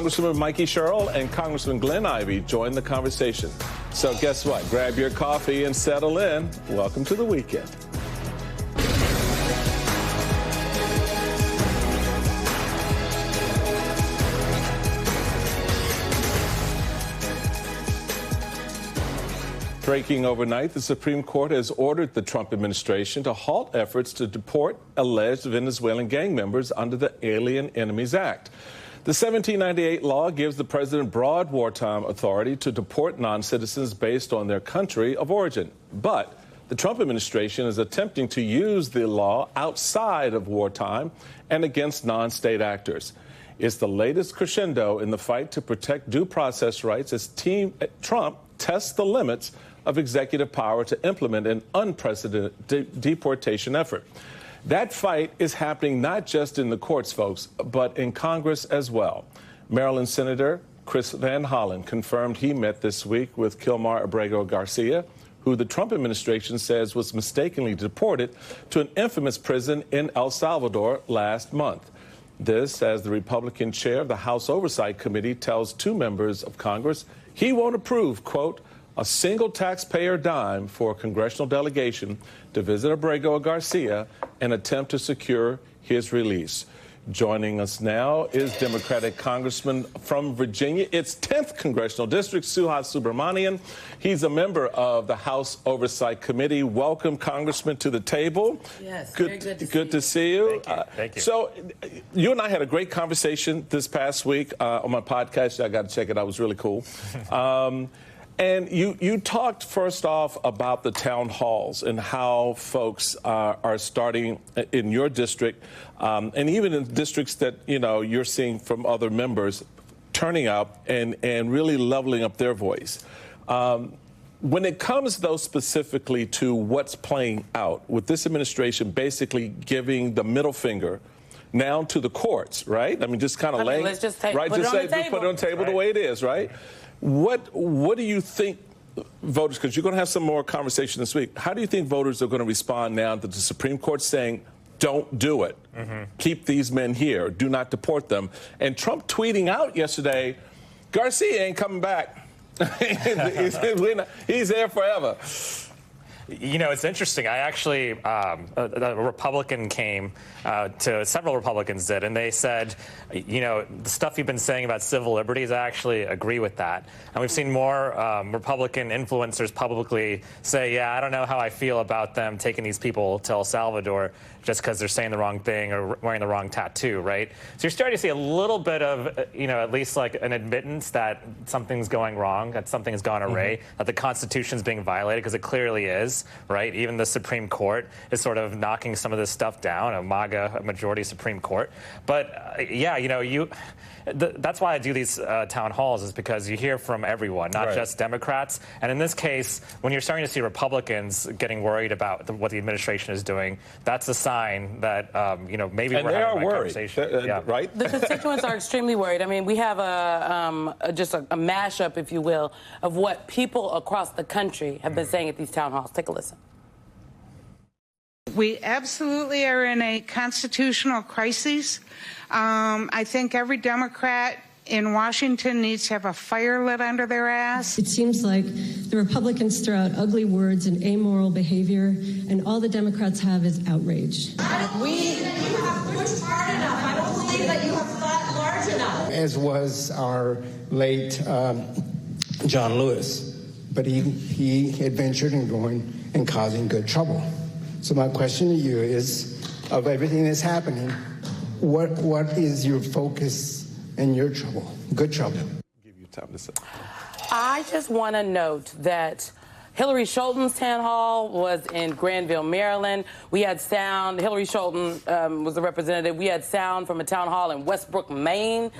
Congresswoman Mikey Sherrill and Congressman Glenn Ivey join the conversation. So guess what? Grab your coffee and settle in. Welcome to the weekend. Breaking overnight, the Supreme Court has ordered the Trump administration to halt efforts to deport alleged Venezuelan gang members under the Alien Enemies Act. The 1798 law gives the president broad wartime authority to deport non-citizens based on their country of origin. But the Trump administration is attempting to use the law outside of wartime and against non-state actors. It's the latest crescendo in the fight to protect due process rights as Team Trump tests the limits of executive power to implement an unprecedented deportation effort. That fight is happening not just in the courts, folks, but in Congress as well. Maryland Senator Chris Van Hollen confirmed he met this week with Kilmar Abrego Garcia, who the Trump administration says was mistakenly deported to an infamous prison in El Salvador last month. This, as the Republican chair of the House Oversight Committee tells two members of Congress he won't approve, quote, a single taxpayer dime for a congressional delegation to visit Abrego Garcia and attempt to secure his release. Joining us now is Democratic Congressman from Virginia, its 10th congressional district, Subramanyam. He's a member of the House Oversight Committee. Welcome, Congressman, to the table. Yes, good to see you. Thank you. So you and I had a great conversation this past week on my podcast. I got to check it out. It was really cool. And you talked first off about the town halls and how folks are starting in your district and even in districts that, you know, you're seeing from other members turning up and really leveling up their voice. When it comes, though, specifically to what's playing out with this administration basically giving the middle finger now to the courts, right? I mean, just kind of laying, let's just put it put it on the table the way it is, right? What do you think voters, because you're going to have some more conversation this week, how do you think voters are going to respond now that the Supreme Court saying, don't do it, keep these men here, do not deport them, and Trump tweeting out yesterday, Garcia ain't coming back. He's there forever. You know, it's interesting. I actually, a Republican came to, several Republicans did, and they said, you know, the stuff you've been saying about civil liberties, I actually agree with that. And we've seen more Republican influencers publicly say, yeah, I don't know how I feel about them taking these people to El Salvador just because they're saying the wrong thing or wearing the wrong tattoo, right? So you're starting to see a little bit of, you know, at least like an admittance that something's going wrong, that something has gone awry, that the Constitution's being violated, because it clearly is, right? Even the Supreme Court is sort of knocking some of this stuff down, a majority Supreme Court. But yeah, you know, that's why I do these town halls, is because you hear from everyone, not just Democrats. And in this case, when you're starting to see Republicans getting worried about what the administration is doing, that's a sign that, you know, maybe we're having a conversation. Right? The constituents are extremely worried. I mean, we have just a mashup, if you will, of what people across the country have been saying at these town halls. Take a listen. We absolutely are in a constitutional crisis. I think every Democrat in Washington needs to have a fire lit under their ass. It seems like the Republicans throw out ugly words and amoral behavior, and all the Democrats have is outrage. I don't believe that you have pushed hard enough. I don't believe that you have thought large enough. As was our late John Lewis, but he had ventured in going and causing good trouble. So my question to you is, of everything that's happening, what is your focus and your trouble, good trouble? Give you time to say. I just want to note that Hillary Scholten's town hall was in Granville, Maryland. We had sound. Hillary Scholten was the representative. We had sound from a town hall in Westbrook, Maine.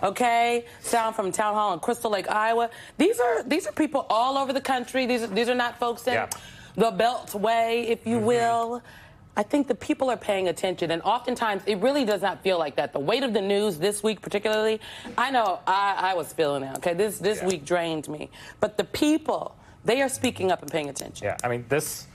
Okay, sound from a town hall in Crystal Lake, Iowa. These are people all over the country. These are not folks in the Beltway, if you will. I think the people are paying attention, and oftentimes it really does not feel like that. The weight of the news this week particularly, I know I was feeling it, okay? This week drained me. But the people, they are speaking up and paying attention. Yeah, I mean, this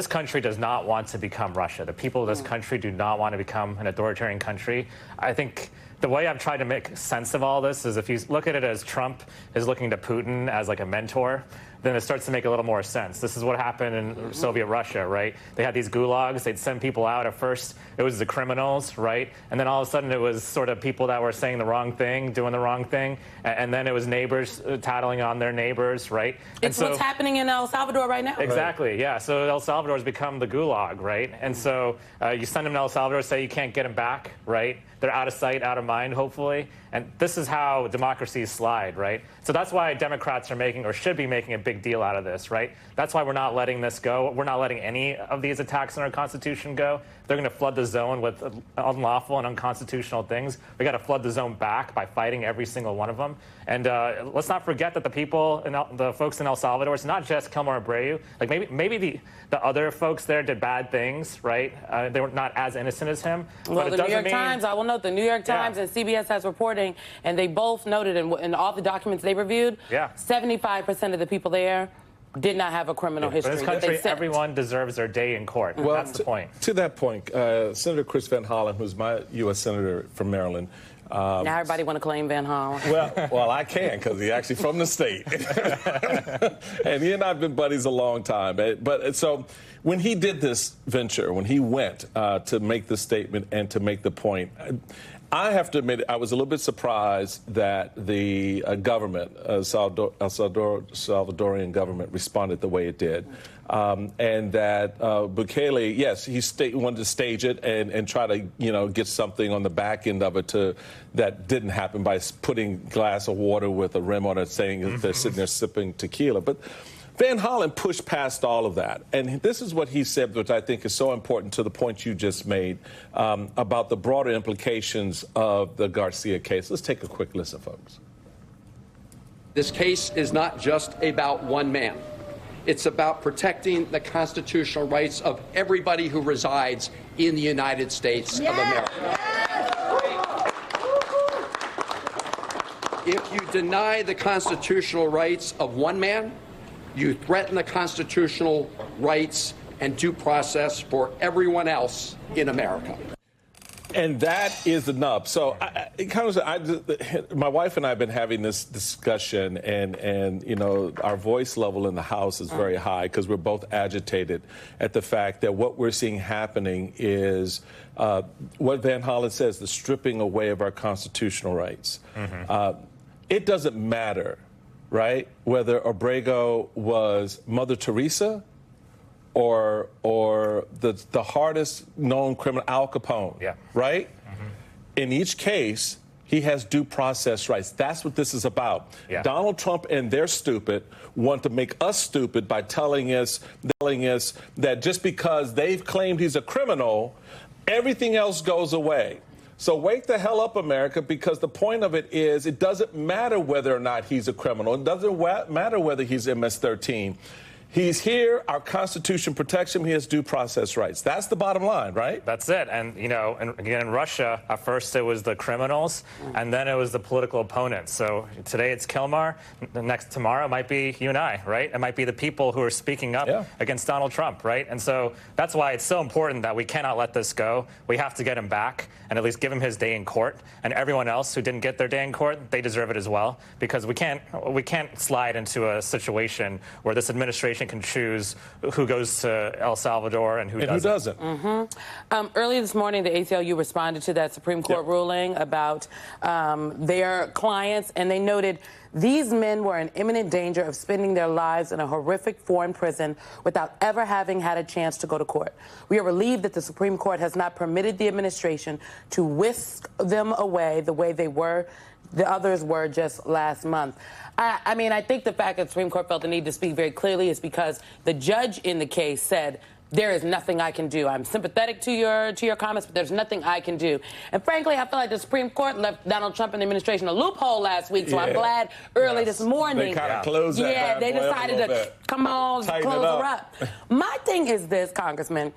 country does not want to become Russia. The people of this country do not want to become an authoritarian country. I think the way I've tried to make sense of all this is if you look at it as Trump is looking to Putin as like a mentor, then it starts to make a little more sense. This is what happened in Soviet Russia, right? They had these gulags. They'd send people out. At first, it was the criminals, right? And then all of a sudden, it was sort of people that were saying the wrong thing, doing the wrong thing. And then it was neighbors tattling on their neighbors, right? It's what's happening in El Salvador right now. Exactly, yeah. So El Salvador has become the gulag, right? And so you send them to El Salvador, say you can't get them back, right? They're out of sight, out of mind, hopefully. And this is how democracies slide, right? So that's why Democrats are making, or should be making, a big deal out of this, right? That's why we're not letting this go. We're not letting any of these attacks on our Constitution go. They're going to flood the zone with unlawful and unconstitutional things. We got to flood the zone back by fighting every single one of them. And let's not forget that the people, the folks in El Salvador, it's not just Kilmar Abrego. Like maybe the other folks there did bad things, right? They were not as innocent as him. Well, the New York Times, I will note, the New York Times and CBS has reporting, and they both noted in all the documents they reviewed, 75% of the people there did not have a criminal history. In this country, everyone deserves their day in court. Well, that's the point. To that point, Senator Chris Van Hollen, who's my U.S. Senator from Maryland. Now everybody want to claim Van Hollen. Well, I can, because he's actually from the state. And he and I have been buddies a long time. But so when he did this venture, when he went to make the statement and to make the point, I have to admit, I was a little bit surprised that the government, Salvadorian government, responded the way it did. And that Bukele, yes, he wanted to stage it and try to, get something on the back end of it that didn't happen by putting a glass of water with a rim on it saying they're sitting there sipping tequila. But Van Hollen pushed past all of that. And this is what he said, which I think is so important to the point you just made about the broader implications of the Garcia case. Let's take a quick listen, folks. This case is not just about one man. It's about protecting the constitutional rights of everybody who resides in the United States of America. If you deny the constitutional rights of one man, you threaten the constitutional rights and due process for everyone else in America. And that is enough. So, my wife and I have been having this discussion, and our voice level in the House is very high because we're both agitated at the fact that what we're seeing happening is what Van Hollen says, the stripping away of our constitutional rights. It doesn't matter, right, whether Abrego was Mother Teresa or the hardest known criminal, Al Capone, right? In each case, he has due process rights. That's what this is about. Donald Trump and they're stupid want to make us stupid by telling us that just because they've claimed he's a criminal, everything else goes away. So wake the hell up, America, because the point of it is it doesn't matter whether or not he's a criminal. It doesn't matter whether he's MS-13. He's here. Our Constitution protects him. He has due process rights. That's the bottom line, right? That's it. And, in Russia, at first it was the criminals, and then it was the political opponents. So today it's Kilmar. Tomorrow it might be you and I, right? It might be the people who are speaking up against Donald Trump, right? And so that's why it's so important that we cannot let this go. We have to get him back and at least give him his day in court. And everyone else who didn't get their day in court, they deserve it as well, because we can't slide into a situation where this administration can choose who goes to El Salvador and who doesn't. Earlier this morning, the ACLU responded to that Supreme Court ruling about their clients, and they noted these men were in imminent danger of spending their lives in a horrific foreign prison without ever having had a chance to go to court. We are relieved that the Supreme Court has not permitted the administration to whisk them away the way the others were just last month. I think the fact that the Supreme Court felt the need to speak very clearly is because the judge in the case said, there is nothing I can do. I'm sympathetic to your comments, but there's nothing I can do. And frankly, I feel like the Supreme Court left Donald Trump and the administration a loophole last week, so I'm glad early this morning. They kind of closed that. They decided to, come on, close her up. My thing is this, Congressman.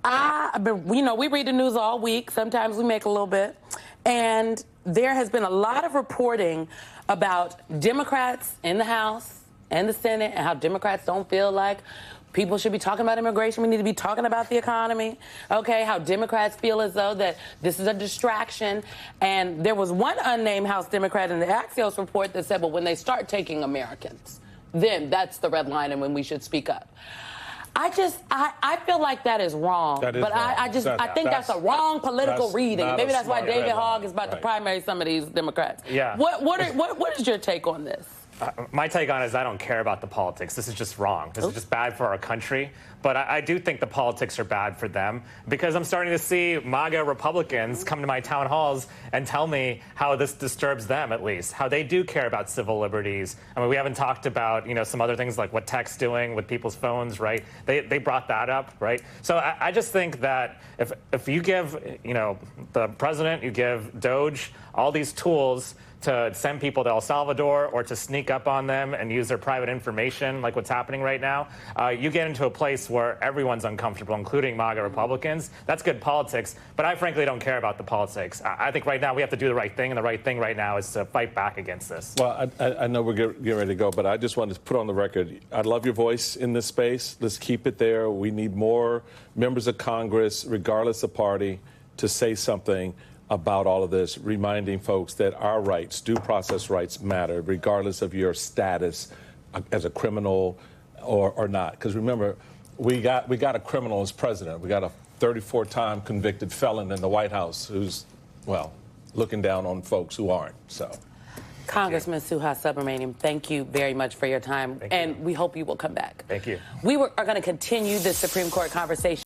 We read the news all week. Sometimes we make a little bit. And there has been a lot of reporting about Democrats in the House and the Senate and how Democrats don't feel like people should be talking about immigration. We need to be talking about the economy, okay? How Democrats feel as though that this is a distraction. And there was one unnamed House Democrat in the Axios report that said, well, when they start taking Americans, then that's the red line and when we should speak up. I feel like that is wrong. That is but wrong. I think that's a wrong political reading. Maybe that's why David Hogg is about to primary some of these Democrats. Yeah. What is your take on this? My take on it is I don't care about the politics. This is just wrong. This is just bad for our country. But I do think the politics are bad for them because I'm starting to see MAGA Republicans come to my town halls and tell me how this disturbs them, at least, how they do care about civil liberties. I mean, we haven't talked about, some other things like what tech's doing with people's phones, right? They brought that up, right? So I just think that if you give, the president, you give Doge all these tools to send people to El Salvador or to sneak up on them and use their private information like what's happening right now, you get into a place where everyone's uncomfortable, including MAGA Republicans. That's good politics, but I frankly don't care about the politics. I think right now we have to do the right thing, and the right thing right now is to fight back against this. Well, I know we're getting ready to go, but I just wanted to put on the record, I love your voice in this space. Let's keep it there. We need more members of Congress, regardless of party, to say something about all of this, reminding folks that our rights, due process rights, matter, regardless of your status as a criminal or not. Because remember, we got a criminal as president. We got a 34-time convicted felon in the White House who's, looking down on folks who aren't. So, Congressman Suha Subramanyam, thank you very much for your time, and we hope you will come back. Thank you. We are going to continue this Supreme Court conversation.